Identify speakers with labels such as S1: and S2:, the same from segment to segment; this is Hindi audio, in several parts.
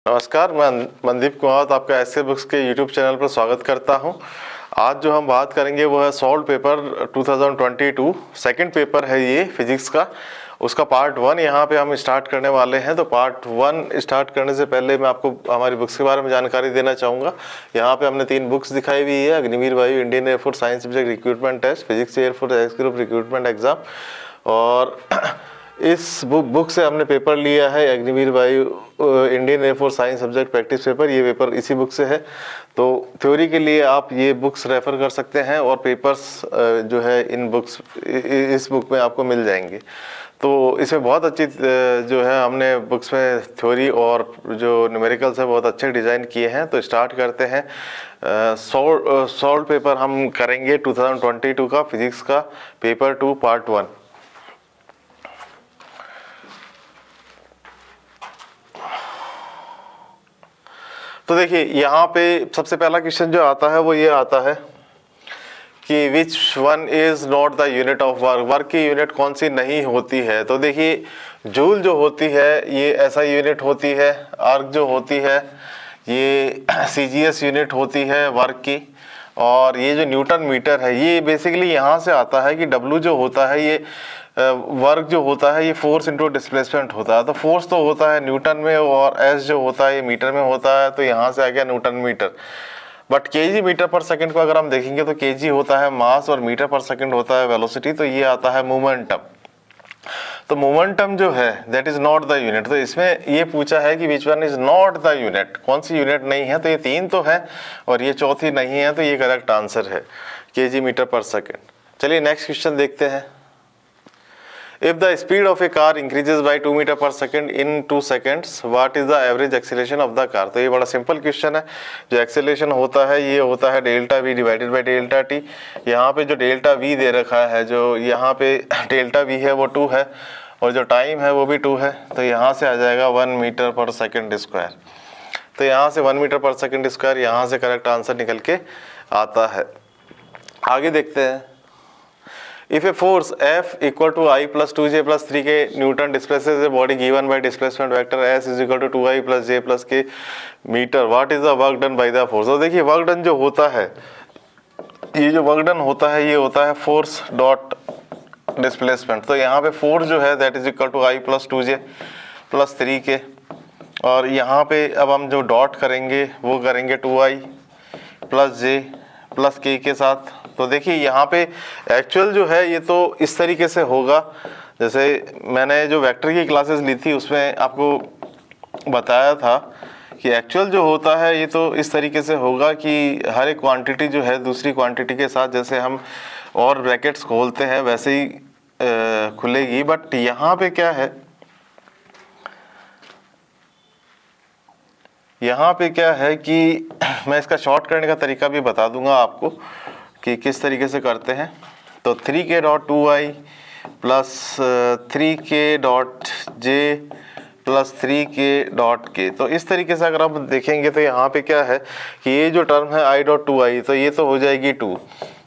S1: नमस्कार, मैं मनदीप कुमार आपका एसके बुक्स के यूट्यूब चैनल पर स्वागत करता हूं। आज जो हम बात करेंगे वो है सॉल्व पेपर 2022 सेकंड पेपर है ये फिजिक्स का। उसका पार्ट 1 यहाँ पे हम स्टार्ट करने वाले हैं। तो पार्ट 1 स्टार्ट करने से पहले मैं आपको हमारी बुक्स के बारे में जानकारी देना चाहूँगा। यहाँ पे हमने 3 बुक्स दिखाई हुई है, Agniveer Vayu Indian air force science subject recruitment test, physics air force X group recruitment exam. और इस बुक से हमने पेपर लिया है Agniveer Vayu Indian air force science subject practice paper. ये पेपर इसी बुक से है। तो थ्योरी के लिए आप ये बुक्स रेफ़र कर सकते हैं और पेपर्स जो है इस बुक में आपको मिल जाएंगे। तो इसमें बहुत अच्छी जो है हमने बुक्स में थ्योरी और जो न्यूमेरिकल्स है बहुत अच्छे डिज़ाइन किए हैं। तो स्टार्ट करते हैं। सॉल्व पेपर हम करेंगे 2022 का फिजिक्स का पेपर 2 पार्ट 1। तो देखिए यहाँ पे सबसे पहला क्वेश्चन जो आता है वो ये आता है कि which one is not the unit of work. Work की यूनिट कौन सी नहीं होती है। तो देखिए जूल जो होती है ये ऐसा यूनिट होती है, अर्ग जो होती है ये सीजीएस यूनिट होती है वर्क की, और ये जो न्यूटन मीटर है ये बेसिकली यहाँ से आता है कि डब्ल्यू जो होता है ये वर्क जो होता है ये फोर्स इंटू डिस्प्लेसमेंट होता है। तो फोर्स तो होता है न्यूटन में और एस जो होता है ये मीटर में होता है। तो यहाँ से आ गया newton metre. But KG metre पर सेकंड को अगर हम देखेंगे तो केजी होता है मास और मीटर पर सेकंड होता है वेलोसिटी। तो ये आता है मोमेंटम। तो मोमेंटम जो है that is not the unit. तो इसमें ये पूछा है कि which one is not the unit, कौन सी यूनिट नहीं है। तो ये 3 तो है और ये चौथी नहीं है। तो ये करेक्ट आंसर है केजी मीटर पर सेकंड। चलिए नेक्स्ट क्वेश्चन देखते हैं। If the speed of a car increases by 2 metre पर second in 2 seconds, what is the average acceleration of the car? तो ये बड़ा सिंपल क्वेश्चन है। जो एक्सेलरेशन होता है ये होता है delta we divided by delta T. यहाँ पे जो डेल्टा वी दे रखा है, जो यहाँ पे डेल्टा वी है वो 2 है और जो टाइम है वो भी 2 है। तो यहाँ से आ जाएगा 1 मीटर पर सेकंड स्क्वायर। तो यहाँ से 1 मीटर पर सेकंड स्क्वायर यहाँ से करेक्ट आंसर निकल के आता है। आगे देखते हैं। If a force F equal to I plus 2J plus 3K Newton displaces a body given by displacement vector S is equal to 2I plus J plus K meter, what is the work done by the force? तो देखिए वर्क डन जो होता है, ये जो वर्क डन होता है ये होता है फोर्स डॉट डिस्प्लेसमेंट। तो यहाँ पे फोर्स जो है that is equal to I plus 2J plus 3K, और यहाँ पे अब हम जो डॉट करेंगे वो करेंगे 2I plus J plus K के साथ। तो देखिए यहाँ पे एक्चुअल जो है ये तो इस तरीके से होगा, जैसे मैंने जो वेक्टर की क्लासेस ली थी उसमें आपको बताया था कि एक्चुअल जो होता है ये तो इस तरीके से होगा कि हर एक क्वांटिटी जो है दूसरी क्वांटिटी के साथ जैसे हम और ब्रैकेट्स खोलते हैं वैसे ही खुलेगी। बट यहाँ पे क्या है, यहाँ पे क्या है कि मैं इसका शॉर्ट करने का तरीका भी बता दूंगा आपको कि किस तरीके से करते हैं। तो 3K dot 2I plus 3K dot J plus 3K dot K। तो इस तरीके से अगर आप देखेंगे तो यहाँ पे क्या है कि ये जो टर्म है I डॉट 2I तो ये तो हो जाएगी 2,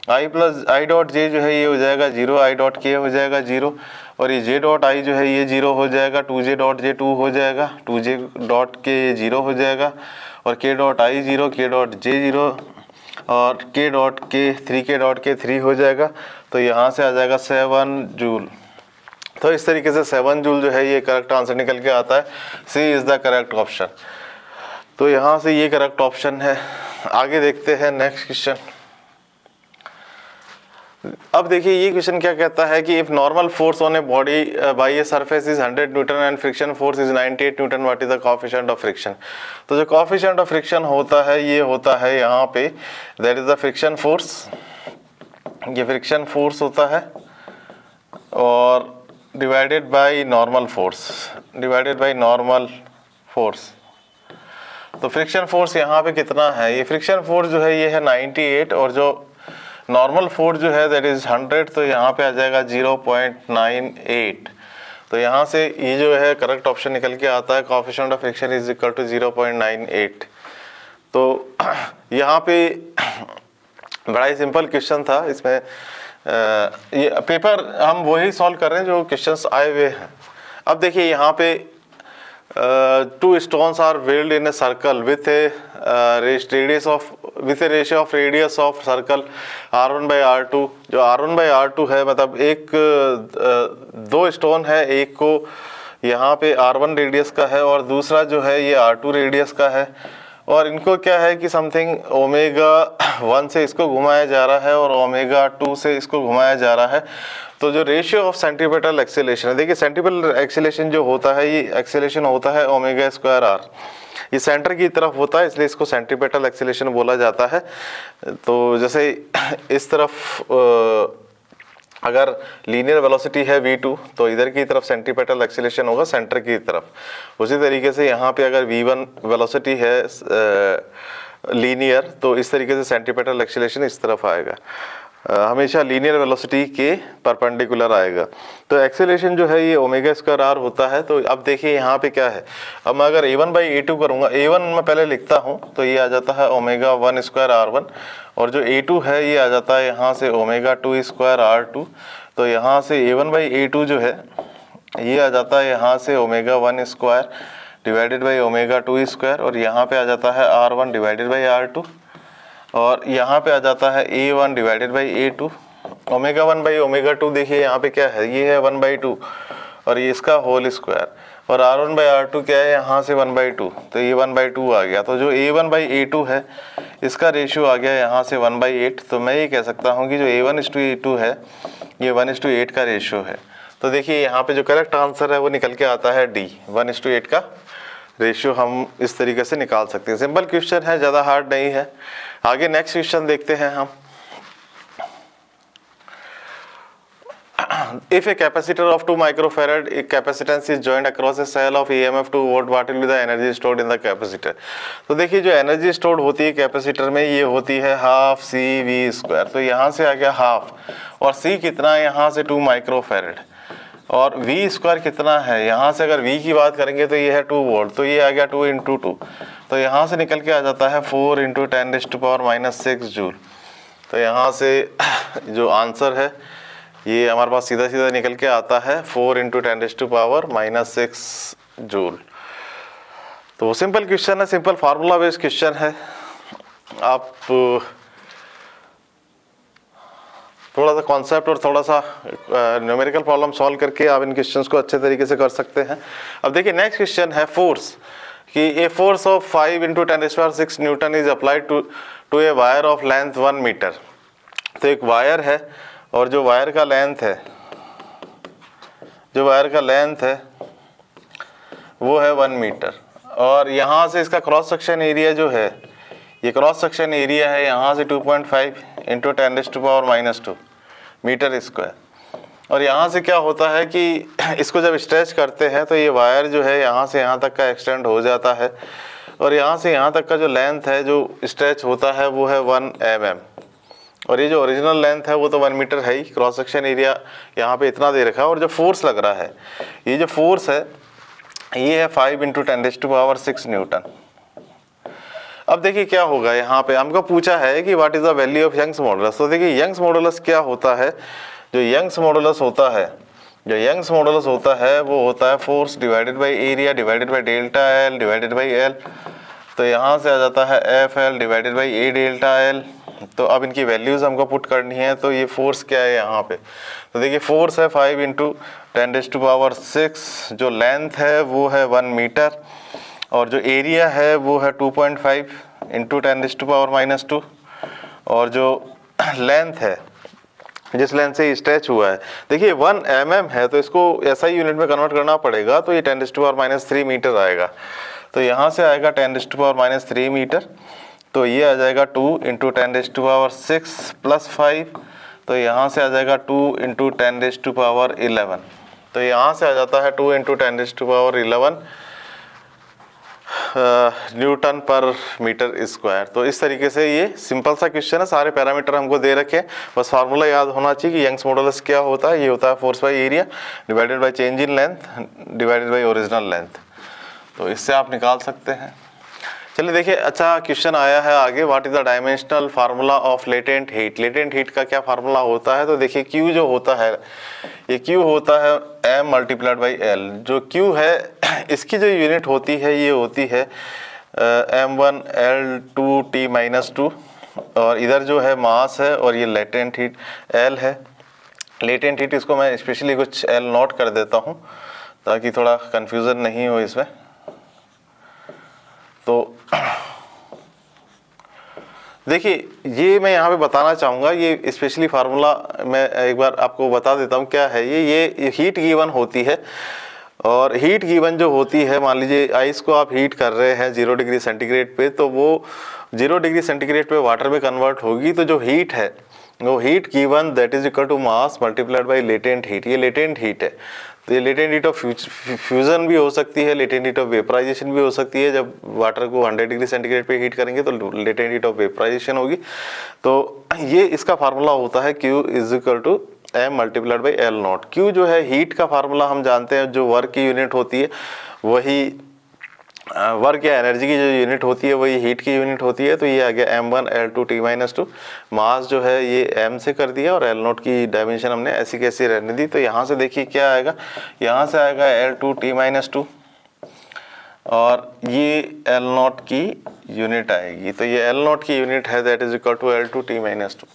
S1: I plus I dot J जो है ये हो जाएगा 0, I डॉट K हो जाएगा 0, और ये J डॉट I जो है ये 0 हो जाएगा, 2J डॉट J 2 हो जाएगा, 2J डॉट K 0 हो जाएगा, और K dot I 0, K dot J 0 और K dot K 3K dot K 3 हो जाएगा। तो यहाँ से आ जाएगा 7 जूल। तो इस तरीके से 7 जूल जो है ये करेक्ट आंसर निकल के आता है। सी इज़ द करेक्ट ऑप्शन। तो यहाँ से ये करेक्ट ऑप्शन है। आगे देखते हैं नेक्स्ट क्वेश्चन। अब देखिए ये क्वेश्चन क्या कहता है कि if normal force on a body by a surface is 100 Newton and friction force is 98 Newton, what is the coefficient of friction. तो जो कोएफिशिएंट ऑफ फ्रिक्शन होता है ये होता है यहाँ पे that is the friction force. ये फ्रिक्शन फोर्स होता है और divided by normal force, divided by normal force. तो फ्रिक्शन फोर्स यहाँ पे कितना है, ये फ्रिक्शन फोर्स जो है ये है 98 और जो नॉर्मल फोर्स जो है दैट इज 100। तो यहाँ पे आ जाएगा 0.98। तो यहाँ से ये जो है करेक्ट ऑप्शन निकल के आता है coefficient of friction is equal to 0.98। तो यहाँ पे बड़ा ही सिंपल क्वेश्चन था। इसमें ये पेपर हम वही सॉल्व कर रहे हैं जो क्वेश्चंस आए हुए हैं। अब देखिए यहाँ पे two stones are wheeled in a circle with a ratio of radius of circle r1 by r2। जो r1 by r2 है, मतलब एक दो स्टोन है, एक को यहाँ पे r1 रेडियस का है और दूसरा जो है ये r2 रेडियस का है, और इनको क्या है कि समथिंग ओमेगा 1 से इसको घुमाया जा रहा है और ओमेगा 2 से इसको घुमाया जा रहा है। तो जो रेशियो ऑफ सेंट्रीपेटल एक्सेलेरेशन है, देखिए सेंट्रीपेटल एक्सेलेरेशन जो होता है, ये एक्सेलेरेशन होता है ओमेगा स्क्वायर आर, ये सेंटर की तरफ होता है, इसलिए इसको सेंट्रीपेटल एक्सेलेरेशन बोला जाता है। तो जैसे इस तरफ अगर लीनियर वेलोसिटी है v2 तो इधर की तरफ सेंट्रीपेटल एक्सेलेरेशन होगा सेंटर की तरफ। उसी तरीके से यहाँ पे अगर v1 वेलोसिटी है लीनियर तो इस तरीके से सेंट्रीपेटल एक्सेलेरेशन इस तरफ आएगा, हमेशा लीनियर वेलोसिटी के परपेंडिकुलर आएगा। तो एक्सेलेरेशन जो है ये ओमेगा स्क्वायर आर होता है। तो अब देखिए यहाँ पे क्या है, अब मैं अगर a1 बाई a2 करूँगा, a1 मैं पहले लिखता हूँ तो ये आ जाता है ओमेगा 1 स्क्वायर r1, और जो a2 है ये आ जाता है यहाँ से ओमेगा 2 स्क्वायर r2। तो यहाँ से a1 बाई a2 जो है ये आ जाता है यहाँ से omega 1 square divided by omega 2 square, और यहाँ पे आ जाता है r1 डिवाइडेड बाई r2, और यहाँ पे आ जाता है a1 divided by a2। Omega 1 by omega 2 देखिए यहाँ पे क्या है, ये है 1 बाई 2 और ये इसका होल स्क्वायर, और r1 बाई r2 क्या है, यहाँ से 1 बाई 2, तो ये 1 बाई 2 आ गया। तो जो a1 बाई a2 है इसका रेशियो आ गया यहाँ से 1 बाई 8। तो मैं ये कह सकता हूँ कि जो a1:a2 है ये 1:8 का रेशियो है। तो देखिए यहाँ पे जो करेक्ट आंसर है वो निकल के आता है D, 1:8 का रेशियो हम इस तरीके से निकाल सकते हैं। सिंपल क्वेश्चन है, ज़्यादा हार्ड नहीं है। आगे नेक्स्ट क्वेश्चन देखते हैं हम। If a capacitor of 2 microfarad capacitance is joined across a cell of EMF 2 volt, what will be the energy stored in the capacitor? तो देखिए जो एनर्जी स्टोर्ड होती है कैपेसिटर में ये होती है हाफ सी वी स्क्वायर। तो यहाँ से आ गया हाफ, और सी कितना है यहाँ से 2 माइक्रोफेरेड, और v स्क्वायर कितना है यहाँ से, अगर v की बात करेंगे तो ये है 2 वोल्ट, तो ये आ गया 2 × 2, तो यहाँ से निकल के आ जाता है 4 × 10⁻⁻6 जूल। तो यहाँ से जो आंसर है ये हमारे पास सीधा सीधा निकल के आता है 4 × 10⁻⁻6 जूल। तो सिंपल क्वेश्चन है, सिंपल फार्मूला बेस्ड क्वेश्चन है। आप थोड़ा सा कॉन्सेप्ट और थोड़ा सा न्यूमेरिकल प्रॉब्लम सॉल्व करके आप इन क्वेश्चंस को अच्छे तरीके से कर सकते हैं। अब देखिए नेक्स्ट क्वेश्चन है फोर्स, कि a force of 5 × 10⁻6 newton is applied to a wire of length 1 metre. तो एक वायर है और जो वायर का लेंथ है वो है 1 मीटर, और यहाँ से इसका क्रॉस सेक्शन एरिया जो है, ये क्रॉस सेक्शन एरिया है यहाँ से 2.5 × 10⁻⁻2 मीटर स्क्वायर। और यहाँ से क्या होता है कि इसको जब स्ट्रेच करते हैं तो ये वायर जो है यहाँ से यहाँ तक का एक्सटेंड हो जाता है, और यहाँ से यहाँ तक का जो लेंथ है जो स्ट्रेच होता है वो है 1 mm, और ये जो ओरिजिनल लेंथ है वो तो 1 मीटर है ही। क्रॉस सेक्शन एरिया यहाँ पे इतना दे रखा है, और जो फोर्स लग रहा है, ये जो फोर्स है ये है 5 × 10⁻6 न्यूटन। अब देखिए क्या होगा, यहाँ पे हमको पूछा है कि what is the value of Young's modulus. तो देखिए यंग्स मॉडुलस क्या होता है, जो यंग्स मॉडुलस होता है वो होता है force divided by area divided by delta L divided by L. तो यहाँ से आ जाता है F L divided by A delta L. तो अब इनकी वैल्यूज़ हमको पुट करनी है। तो ये फोर्स क्या है यहाँ पे, तो देखिए फोर्स है 5 × 10⁻6, जो लेंथ है वो है 1 मीटर, और जो एरिया है वो है 2.5 × 10⁻⁻2, और जो लेंथ है जिस लेंथ से स्ट्रेच हुआ है, देखिए 1 mm है, तो इसको SI यूनिट में कन्वर्ट करना पड़ेगा, तो ये 10⁻³ मीटर आएगा। तो यहाँ से आएगा 10⁻³ मीटर, तो ये आ जाएगा 2 × 10⁻6 + 5, तो यहाँ से आ जाएगा 2 × 10⁻11, तो यहाँ से आ जाता है 2 × 10⁻11 न्यूटन पर मीटर स्क्वायर। तो इस तरीके से ये सिंपल सा क्वेश्चन है, सारे पैरामीटर हमको दे रखे, बस फार्मूला याद होना चाहिए कि यंग्स मॉडुलस क्या होता है। ये होता है force by area divided by change in length divided by original length. तो इससे आप निकाल सकते हैं। चलिए देखिए, अच्छा क्वेश्चन आया है आगे, what is the dimensional formula of latent heat. Latent heat का क्या फार्मूला होता है, तो देखिए Q जो होता है, ये Q होता है M मल्टीप्लाइड बाई L। जो Q है इसकी जो यूनिट होती है ये होती है M1 L2 T-2, और इधर जो है मास है और ये लेटेंट हीट L है। लेटेंट हीट इसको मैं स्पेशली कुछ L नोट कर देता हूँ ताकि थोड़ा कन्फ्यूज़न नहीं हो इसमें। तो देखिए, ये मैं यहाँ पे बताना चाहूँगा, ये स्पेशली फार्मूला मैं एक बार आपको बता देता हूँ क्या है। ये हीट गिवन होती है, और हीट गिवन जो होती है, मान लीजिए आइस को आप हीट कर रहे हैं 0 डिग्री सेंटीग्रेड पे, तो वो 0 डिग्री सेंटीग्रेड पे वाटर में कन्वर्ट होगी। तो जो हीट है वो heat given that is equal to mass multiplied by latent heat. ये लेटेंट हीट है, तो ये लेटेंट हीट ऑफ फ्यूजन भी हो सकती है, लेटेंट हीट ऑफ वेपराइजेशन भी हो सकती है। जब वाटर को 100 डिग्री सेंटीग्रेड पे हीट करेंगे तो लेटेंट हीट ऑफ वेपराइजेशन होगी। तो ये इसका फार्मूला होता है Q is equal to M multiplied by L nought. Q जो है हीट का फार्मूला हम जानते हैं, जो वर्क की यूनिट होती है वही वर्क या एनर्जी की जो यूनिट होती है वही हीट की यूनिट होती है। तो ये आ गया M1 L2 T-2। मास जो है ये M से कर दिया, और L नोट की डायमेंशन हमने ऐसी कैसी रहने दी। तो यहाँ से देखिए क्या आएगा, यहाँ से आएगा L2 T-2, और ये L नोट की यूनिट आएगी। तो ये L नोट की यूनिट है that is equal to L2 T-2।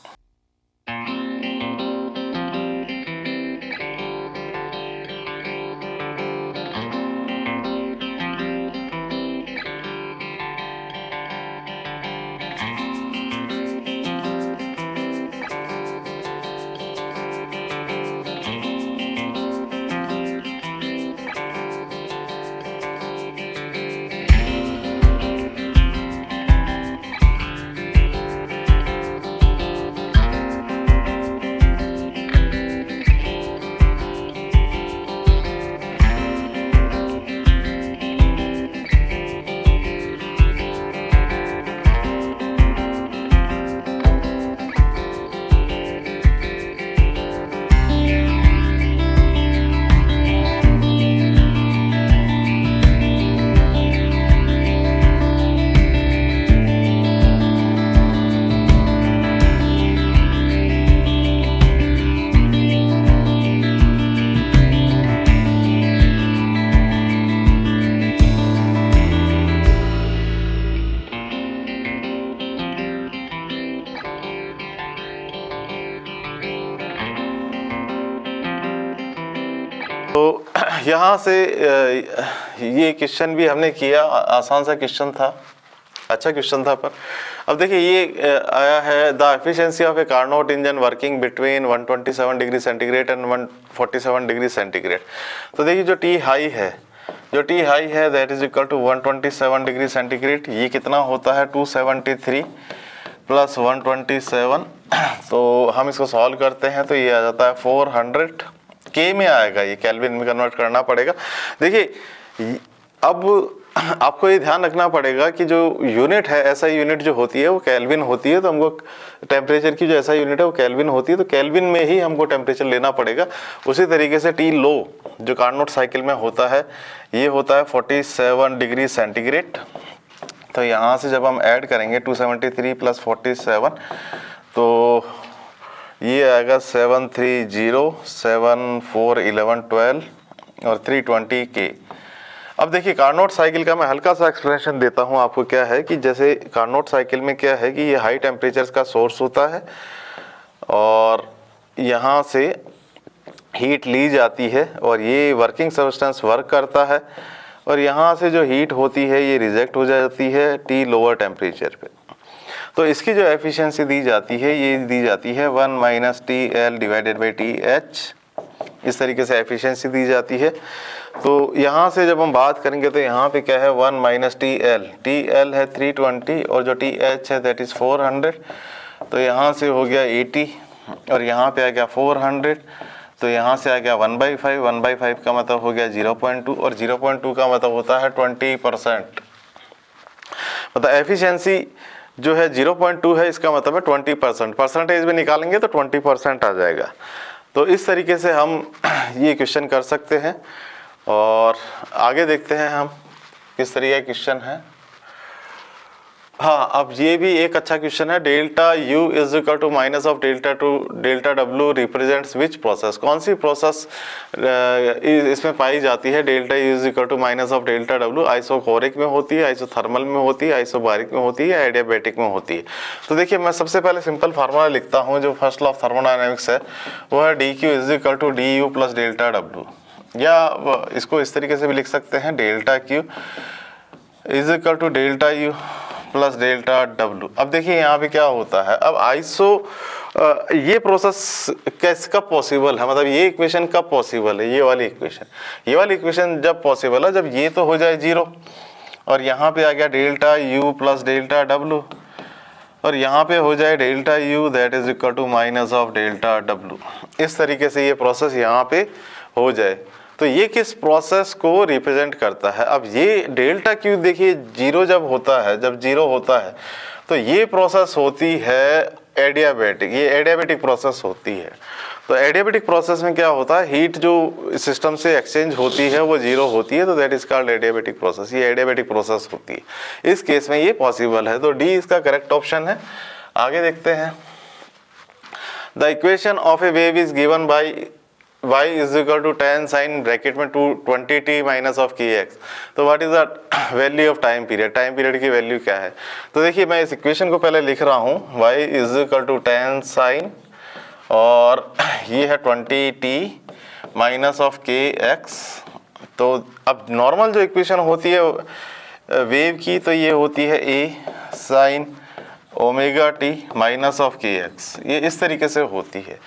S1: तो यहाँ से ये क्वेश्चन भी हमने किया, आसान सा क्वेश्चन था, अच्छा क्वेश्चन था। पर अब देखिए ये आया है, the efficiency of a Carnot engine working between 127 degree centigrade and 147 degree centigrade. तो देखिए जो T हाई है that is equal to 127 degree centigrade. ये कितना होता है 273 प्लस 127। तो हम इसको सॉल्व करते हैं तो ये आ जाता है 400 K में आएगा, ये केल्विन में कन्वर्ट करना पड़ेगा। देखिए अब आपको ये ध्यान रखना पड़ेगा कि जो यूनिट है, ऐसा यूनिट जो होती है वो केल्विन होती है। तो हमको टेम्परेचर की जो ऐसा यूनिट है वो केल्विन होती है, तो केल्विन में ही हमको टेम्परेचर लेना पड़ेगा। उसी तरीके से T लो जो कार्नोट साइकिल में होता है, ये होता है 47 डिग्री सेंटीग्रेड। तो यहाँ से जब हम ऐड करेंगे 273 प्लस 47, तो ये आएगा 730, 7 4 11 12 और 320 K। अब देखिए कार्नोट साइकिल का मैं हल्का सा एक्सप्लेनेशन देता हूँ आपको। क्या है कि जैसे कार्नोट साइकिल में क्या है कि ये हाई टेम्परेचर का सोर्स होता है, और यहाँ से हीट ली जाती है, और ये वर्किंग सब्सटेंस वर्क करता है, और यहाँ से जो हीट होती है ये रिजेक्ट हो जाती है T लोअर टेम्परेचर पे। तो इसकी जो एफिशिएंसी दी जाती है ये दी जाती है 1 minus TL divided by TH। इस तरीके से एफिशिएंसी दी जाती है। तो यहाँ से जब हम बात करेंगे तो यहाँ पे क्या है 1 माइनस TL है 320, और जो TH है दैट इज़ 400। तो यहाँ से हो गया 80, और यहाँ पे आ गया 400। तो यहाँ से आ गया 1/5, 1/5 का मतलब हो गया 0.2, और 0.2 का मतलब होता है 20%। मतलब एफिशिएंसी जो है 0.2 है, इसका मतलब है 20%। परसेंटेज में निकालेंगे तो 20% आ जाएगा। तो इस तरीके से हम ये क्वेश्चन कर सकते हैं, और आगे देखते हैं हम किस तरीके का क्वेश्चन है। हाँ, अब ये भी एक अच्छा क्वेश्चन है। Delta U is equal to minus of delta W represents which process, कौन सी प्रोसेस इसमें पाई जाती है। Delta U is equal to minus of delta W isochoric में होती है, आइसोथर्मल में होती है, आइसोबारिक में होती है, एडियाबैटिक में होती है। तो देखिए मैं सबसे पहले सिंपल फार्मूला लिखता हूँ, जो फर्स्ट लॉ ऑफ थर्मोडायनेमिक्स है वो है DQ is equal to DU plus delta W, या इसको इस तरीके से भी लिख सकते हैं, delta Q is equal to delta U plus delta W। अब देखिए यहाँ पे क्या होता है, अब ये प्रोसेस कैसे कब पॉसिबल है, मतलब ये इक्वेशन कब पॉसिबल है, ये वाली इक्वेशन जब पॉसिबल है जब ये तो हो जाए 0 और यहाँ पे आ गया delta U plus delta W और यहाँ पे हो जाए delta U that is equal to minus of delta W। इस तरीके से ये प्रोसेस यहाँ पे हो जाए। तो ये किस प्रोसेस को रिप्रेजेंट करता है। अब ये डेल्टा Q देखिए जब 0 होता है तो ये प्रोसेस होती है एडियाबैटिक, ये एडियाबैटिक प्रोसेस होती है। तो एडियाबैटिक प्रोसेस में क्या होता है, हीट जो सिस्टम से एक्सचेंज होती है वो 0 होती है, तो that is called adiabatic process. ये एडियाबैटिक प्रोसेस होती है, इस केस में ये पॉसिबल है, तो डी इसका करेक्ट ऑप्शन है। आगे देखते हैं, the equation of a wave is given by y is equal to tan sine bracket में 20t माइनस ऑफ kx। तो what is the value of time period की वैल्यू क्या है। तो देखिए मैं इस इक्वेशन को पहले लिख रहा हूँ, y is equal to tan sine और ये है 20t माइनस ऑफ kx। तो अब नॉर्मल जो इक्वेशन होती है वेव की, तो ये होती है a sine omega t minus of kx, ये इस तरीके से होती है।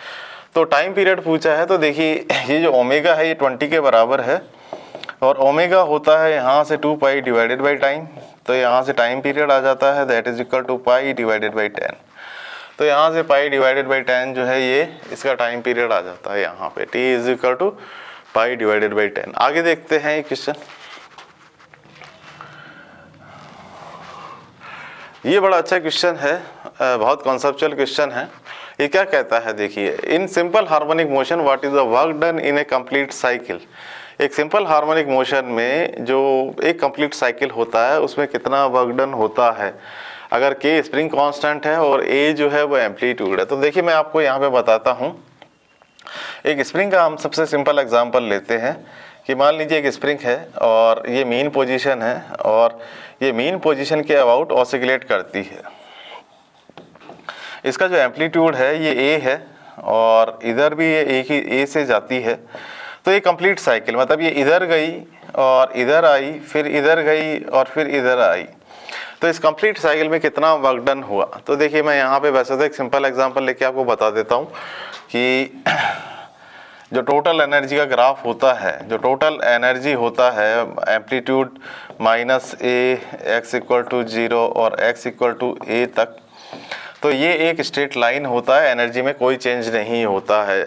S1: तो टाइम पीरियड पूछा है, तो देखिए ये जो ओमेगा है ये 20 के बराबर है और ओमेगा होता है यहाँ से 2 पाई डिवाइडेड बाई टाइम, तो यहाँ से टाइम पीरियड आ जाता है that is equal to pi divided by 10। तो यहाँ से पाई डिवाइडेड बाई 10 जो है ये इसका टाइम पीरियड आ जाता है यहाँ पे, t is equal to pi divided by 10। आगे देखते हैं ये क्वेश्चन, ये बड़ा अच्छा क्वेश्चन है, बहुत कॉन्सेप्चुअल क्वेश्चन है। ये क्या कहता है, देखिए in simple harmonic motion what is the work done in A complete cycle. एक सिंपल हार्मोनिक मोशन में जो एक कंप्लीट साइकिल होता है उसमें कितना वर्क डन होता है, अगर k स्प्रिंग कांस्टेंट है और a जो है वो एम्पलीट्यूड है। तो देखिए मैं आपको यहाँ पे बताता हूँ, एक स्प्रिंग का हम सबसे सिंपल एग्जांपल लेते हैं कि मान लीजिए एक स्प्रिंग है और ये मीन पोजीशन है और ये मीन पोजीशन के अबाउट ऑसिलेट करती है। इसका जो एम्पलीट्यूड है ये a है और इधर भी ये एक ही a से जाती है। तो ये कंप्लीट साइकिल, मतलब ये इधर गई और इधर आई, फिर इधर गई और फिर इधर आई। तो इस कंप्लीट साइकिल में कितना वर्क डन हुआ। तो देखिए मैं यहाँ पे वैसे तो एक सिंपल एग्जांपल लेके आपको बता देता हूँ कि जो टोटल एनर्जी का ग्राफ होता है, जो टोटल एनर्जी होता है amplitude minus a x equal to 0 और x इक्वल टू a तक, तो ये एक स्ट्रेट लाइन होता है, एनर्जी में कोई चेंज नहीं होता है।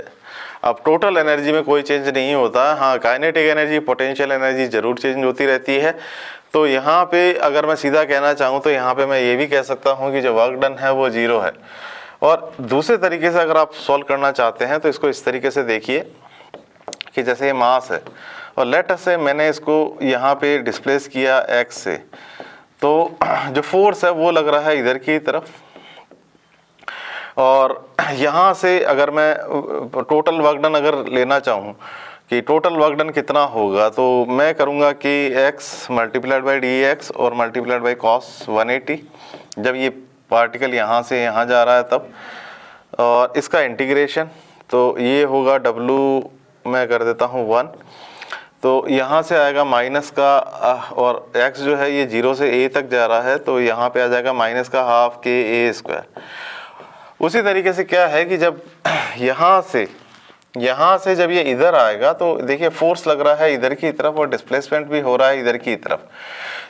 S1: अब टोटल एनर्जी में कोई चेंज नहीं होता, हाँ काइनेटिक एनर्जी पोटेंशियल एनर्जी जरूर चेंज होती रहती है। तो यहाँ पे अगर मैं सीधा कहना चाहूँ तो यहाँ पे मैं ये भी कह सकता हूँ कि जो वर्क डन है वो 0 है। और दूसरे तरीके से अगर आप सॉल्व करना चाहते हैं तो इसको इस तरीके से देखिए कि जैसे ये मास है और लेट अस से मैंने इसको यहाँ पे डिस्प्लेस किया x से, तो जो फोर्स है वो लग रहा है इधर की तरफ और यहाँ से अगर मैं टोटल वर्क डन अगर लेना चाहूँ कि टोटल वर्क डन कितना होगा, तो मैं करूँगा कि x मल्टीप्लाइड बाई dx और मल्टीप्लाइड बाई cos 180, जब ये पार्टिकल यहाँ से यहाँ जा रहा है तब, और इसका इंटीग्रेशन तो ये होगा w मैं कर देता हूँ 1, तो यहाँ से आएगा माइनस का और x जो है ये 0 से a तक जा रहा है, तो यहाँ पे आ जाएगा माइनस का हाफ k a स्क्वायर। उसी तरीके से क्या है कि जब यहाँ से जब ये इधर आएगा तो देखिए फोर्स लग रहा है इधर की तरफ और डिस्प्लेसमेंट भी हो रहा है इधर की तरफ।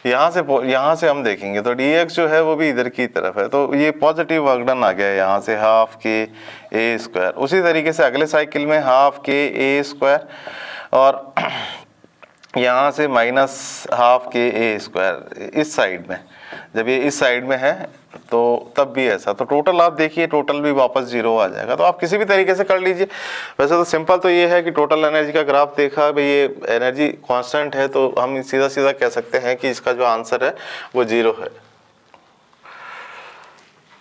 S1: यहाँ से हम देखेंगे तो dx जो है वो भी इधर की तरफ है, तो ये पॉजिटिव वर्क डन आ गया है यहाँ से हाफ के a स्क्वायर। उसी तरीके से अगले साइकिल में हाफ के a स्क्वायर और यहाँ से माइनस हाफ के a स्क्वायर इस साइड में, जब ये इस साइड में है तो तब भी ऐसा, तो टोटल आप देखिए टोटल भी वापस 0 आ जाएगा। तो आप किसी भी तरीके से कर लीजिए। वैसे तो सिंपल तो ये है कि टोटल एनर्जी का ग्राफ देखा भाई ये एनर्जी कांस्टेंट है, तो हम सीधा सीधा कह सकते हैं कि इसका जो आंसर है वो 0 है।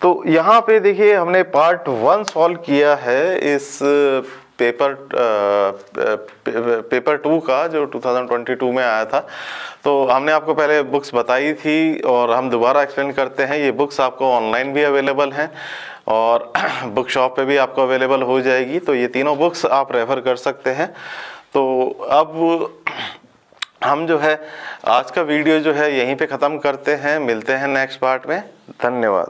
S1: तो यहाँ पे देखिए हमने पार्ट 1 सॉल्व किया है इस पेपर 2 का जो 2022 में आया था। तो हमने आपको पहले बुक्स बताई थी और हम दोबारा एक्सप्लेन करते हैं। ये बुक्स आपको ऑनलाइन भी अवेलेबल हैं और बुक शॉप पे भी आपको अवेलेबल हो जाएगी। तो ये तीनों बुक्स आप रेफ़र कर सकते हैं। तो अब हम जो है आज का वीडियो जो है यहीं पे ख़त्म करते हैं। मिलते हैं नेक्स्ट पार्ट में। धन्यवाद।